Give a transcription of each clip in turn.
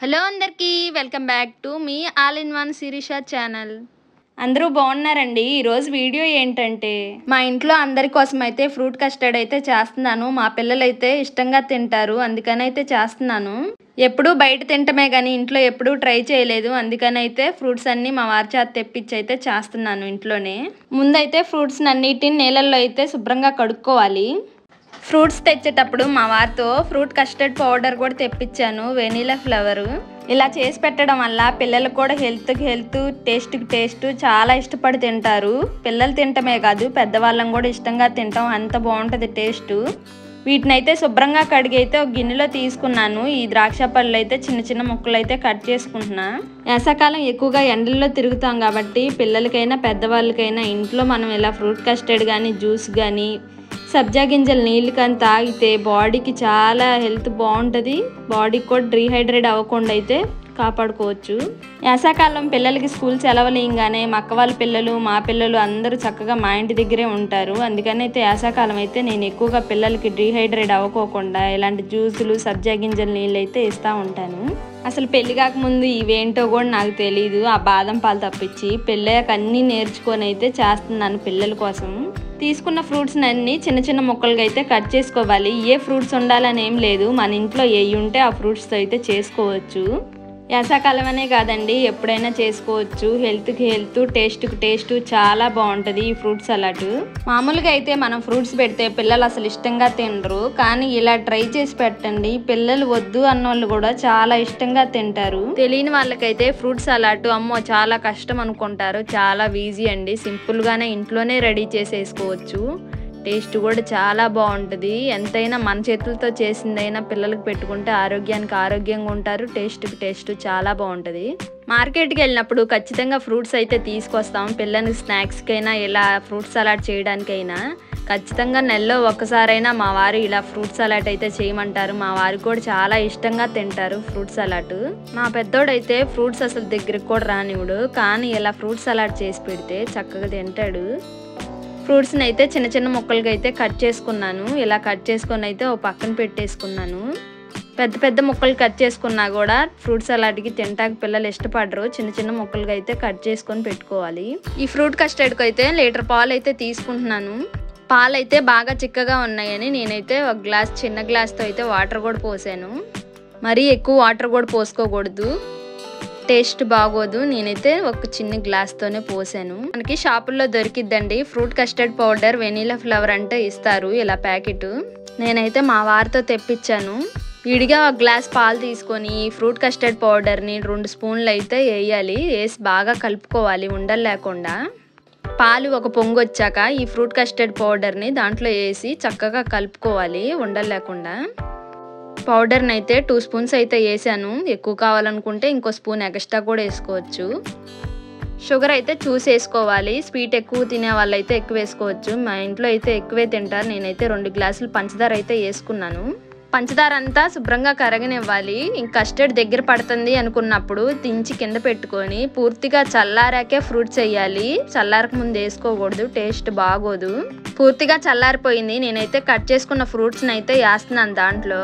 Hello అందరికీ welcome back to మీ all in one Shirisha channel. అందరూ బాగున్నారండి. ఈరోజు వీడియో ఏంటంటే మా ఇంట్లో అందరి కోసం అయితే ఫ్రూట్ కస్టర్డ్ అయితే చేస్తున్నాను. మా పిల్లలు అయితే ఇష్టంగా తింటారు, అందుకని అయితే చేస్తున్నాను. ఎప్పుడూ బయట తింటమే కానీ ఇంట్లో ఎప్పుడూ ట్రై చేయలేదు, అందుకని అయితే ఫ్రూట్స్ అన్నీ మా వారి చేత తెప్పించి అయితే చేస్తున్నాను ఇంట్లోనే. ముందైతే ఫ్రూట్స్ అన్నిటిని నీళ్ళల్లో అయితే శుభ్రంగా కడుక్కోవాలి. ఫ్రూట్స్ తెచ్చేటప్పుడు మా వారితో ఫ్రూట్ కస్టర్డ్ పౌడర్ కూడా తెప్పించాను, వెనీలా ఫ్లేవరు. ఇలా చేసి పెట్టడం వల్ల పిల్లలకు కూడా హెల్త్, టేస్ట్ చాలా ఇష్టపడి తింటారు. పిల్లలు తింటమే కాదు, పెద్దవాళ్ళం కూడా ఇష్టంగా తింటాం, అంత బాగుంటుంది టేస్ట్. వీటినైతే శుభ్రంగా కడిగి అయితే ఒక గిన్నెలో తీసుకున్నాను. ఈ ద్రాక్ష పళ్ళు అయితే చిన్న చిన్న ముక్కలు అయితే కట్ చేసుకుంటున్నా. వేసవకాలం ఎక్కువగా ఎండల్లో తిరుగుతాం కాబట్టి పిల్లలకైనా పెద్దవాళ్ళకైనా ఇంట్లో మనం ఇలా ఫ్రూట్ కస్టర్డ్ కానీ జ్యూస్ కానీ సబ్జా గింజల నీళ్ళు కానీ తాగితే బాడీకి చాలా హెల్త్ బాగుంటుంది. బాడీకి కూడా డీహైడ్రేట్ అవ్వకుండా అయితే కాపాడుకోవచ్చు. వేసవకాలం పిల్లలకి స్కూల్ సెలవులు ఇంగానే మా అక్క వాళ్ళ పిల్లలు, మా పిల్లలు అందరూ చక్కగా మా ఇంటి దగ్గరే ఉంటారు. అందుకని అయితే వేసవకాలం అయితే నేను ఎక్కువగా పిల్లలకి డీహైడ్రేట్ అవ్వకోకుండా ఇలాంటి జ్యూసులు, సబ్జా గింజల నీళ్ళు అయితే ఇస్తూ ఉంటాను. అసలు పెళ్లి కాకముందు ఇవేంటో కూడా నాకు తెలీదు, ఆ బాదం పాలు తప్పించి. పెళ్ళాక అన్నీ నేర్చుకొని అయితే చేస్తున్నాను పిల్లల కోసం. తీసుకున్న ఫ్రూట్స్ని అన్నీ చిన్న చిన్న ముక్కలుగా అయితే కట్ చేసుకోవాలి. ఏ ఫ్రూట్స్ ఉండాలని ఏం లేదు, మన ఇంట్లో ఏవి ఉంటే ఆ ఫ్రూట్స్తో అయితే చేసుకోవచ్చు. వేసవకాలం అనే కాదండి, ఎప్పుడైనా చేసుకోవచ్చు. హెల్త్కి హెల్త్, టేస్ట్కి టేస్ట్ చాలా బాగుంటుంది ఈ ఫ్రూట్ సలాడ్. మామూలుగా అయితే మనం ఫ్రూట్స్ పెడితే పిల్లలు అసలు ఇష్టంగా తినరు, కానీ ఇలా ట్రై చేసి పెట్టండి, పిల్లలు వద్దు అన్నోళ్ళు కూడా చాలా ఇష్టంగా తింటారు. తెలియని వాళ్ళకైతే ఫ్రూట్ సలాడ్ అమ్మో చాలా కష్టం అనుకుంటారు, చాలా ఈజీ అండి. సింపుల్గానే ఇంట్లోనే రెడీ చేసేసుకోవచ్చు. టేస్ట్ కూడా చాలా బాగుంటుంది. ఎంతైనా మన చేతులతో చేసిందైనా పిల్లలకు పెట్టుకుంటే ఆరోగ్యానికి ఆరోగ్యంగా ఉంటారు, టేస్ట్కి టేస్ట్ చాలా బాగుంటుంది. మార్కెట్కి వెళ్ళినప్పుడు ఖచ్చితంగా ఫ్రూట్స్ అయితే తీసుకొస్తాం. పిల్లలకి స్నాక్స్కైనా ఇలా ఫ్రూట్ సలాడ్ చేయడానికైనా ఖచ్చితంగా నెలలో ఒక్కసారైనా మా వారు ఇలా ఫ్రూట్ సలాడ్ అయితే చేయమంటారు. మా వారు కూడా చాలా ఇష్టంగా తింటారు ఫ్రూట్ సలాడ్. మా పెద్దోడైతే ఫ్రూట్స్ అసలు దగ్గరికి కూడా రానివ్వడు, కానీ ఇలా ఫ్రూట్ సలాడ్ చేసి పెడితే చక్కగా తింటాడు. ఫ్రూట్స్ని అయితే చిన్న చిన్న ముక్కలుగా అయితే కట్ చేసుకున్నాను. ఇలా కట్ చేసుకొని అయితే ఓ పక్కన పెట్టేసుకున్నాను. పెద్ద పెద్ద ముక్కలు కట్ చేసుకున్నా కూడా ఫ్రూట్ సలాడ్కి తింటాక పిల్లలు ఇష్టపడరు. చిన్న చిన్న ముక్కలుగా అయితే కట్ చేసుకొని పెట్టుకోవాలి. ఈ ఫ్రూట్ కస్టర్డ్కి అయితే లీటర్ పాలు అయితే తీసుకుంటున్నాను. పాలు అయితే బాగా చిక్కగా ఉన్నాయని నేనైతే ఒక గ్లాస్, చిన్న గ్లాస్తో అయితే వాటర్ కూడా పోసాను. మరీ ఎక్కువ వాటర్ కూడా పోసుకోకూడదు, టేస్ట్ బాగోదు. నేనైతే ఒక చిన్న గ్లాస్తోనే పోసాను. మనకి షాపుల్లో దొరికిద్దండి fruit custard powder, vanilla flavour అంటే ఇస్తారు ఇలా ప్యాకెట్. నేనైతే మా వారితో తెప్పించాను. విడిగా ఒక గ్లాస్ పాలు తీసుకొని ఫ్రూట్ కస్టర్డ్ పౌడర్ని 2 స్పూన్లు అయితే వేయాలి. వేసి బాగా కలుపుకోవాలి ఉండలు లేకుండా. పాలు ఒక పొంగు వచ్చాక ఈ ఫ్రూట్ కస్టర్డ్ పౌడర్ని దాంట్లో వేసి చక్కగా కలుపుకోవాలి ఉండలు లేకుండా. పౌడర్ని అయితే 2 స్పూన్స్ అయితే వేసాను. ఎక్కువ కావాలనుకుంటే ఇంకో స్పూన్ ఎక్స్ట్రా కూడా వేసుకోవచ్చు. షుగర్ అయితే చూసి వేసుకోవాలి. స్వీట్ ఎక్కువ తినే వాళ్ళు అయితే ఎక్కువ వేసుకోవచ్చు. మా ఇంట్లో అయితే ఎక్కువే తింటారు. నేనైతే 2 గ్లాసులు పంచదార అయితే వేసుకున్నాను. పంచదార అంతా శుభ్రంగా కరగనివ్వాలి. ఇంక కస్టర్డ్ దగ్గర పడుతుంది అనుకున్నప్పుడు దించి కింద పెట్టుకొని పూర్తిగా చల్లారాకే ఫ్రూట్స్ వేయాలి. చల్లారక ముందు వేసుకోకూడదు, టేస్ట్ బాగోదు. పూర్తిగా చల్లారిపోయింది. నేనైతే కట్ చేసుకున్న ఫ్రూట్స్ని అయితే వేస్తున్నాను దాంట్లో.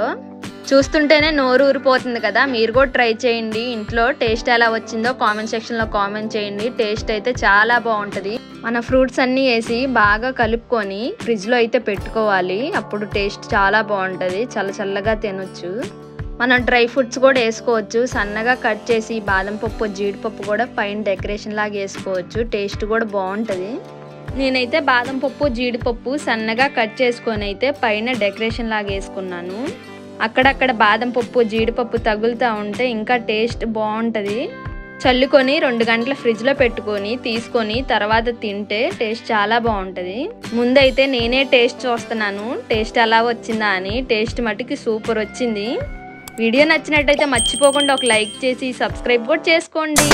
చూస్తుంటేనే నోరు ఊరిపోతుంది కదా, మీరు కూడా ట్రై చేయండి ఇంట్లో. టేస్ట్ ఎలా వచ్చిందో కామెంట్ సెక్షన్లో కామెంట్ చేయండి. టేస్ట్ అయితే చాలా బాగుంటుంది. మన ఫ్రూట్స్ అన్నీ వేసి బాగా కలుపుకొని ఫ్రిడ్జ్లో అయితే పెట్టుకోవాలి. అప్పుడు టేస్ట్ చాలా బాగుంటుంది, చల్లగా తినొచ్చు. మనం డ్రై ఫ్రూట్స్ కూడా వేసుకోవచ్చు. సన్నగా కట్ చేసి బాదం పప్పు, జీడిపప్పు కూడా పైన డెకరేషన్ లాగా వేసుకోవచ్చు. టేస్ట్ కూడా బాగుంటుంది. నేనైతే బాదం పప్పు, జీడిపప్పు సన్నగా కట్ చేసుకొని అయితే పైన డెకరేషన్ లాగా వేసుకున్నాను. అక్కడక్కడ బాదం పప్పు, జీడిపప్పు తగులుతూ ఉంటే ఇంకా టేస్ట్ బాగుంటుంది. చల్లుకొని 2 గంటల ఫ్రిడ్జ్లో పెట్టుకొని తీసుకొని తర్వాత తింటే టేస్ట్ చాలా బాగుంటుంది. ముందైతే నేనే టేస్ట్ చూస్తున్నాను టేస్ట్ ఎలా వచ్చిందా అని. టేస్ట్ మటుకి సూపర్ వచ్చింది. వీడియో నచ్చినట్టయితే మర్చిపోకుండా ఒక లైక్ చేసి సబ్స్క్రైబ్ కూడా చేసుకోండి.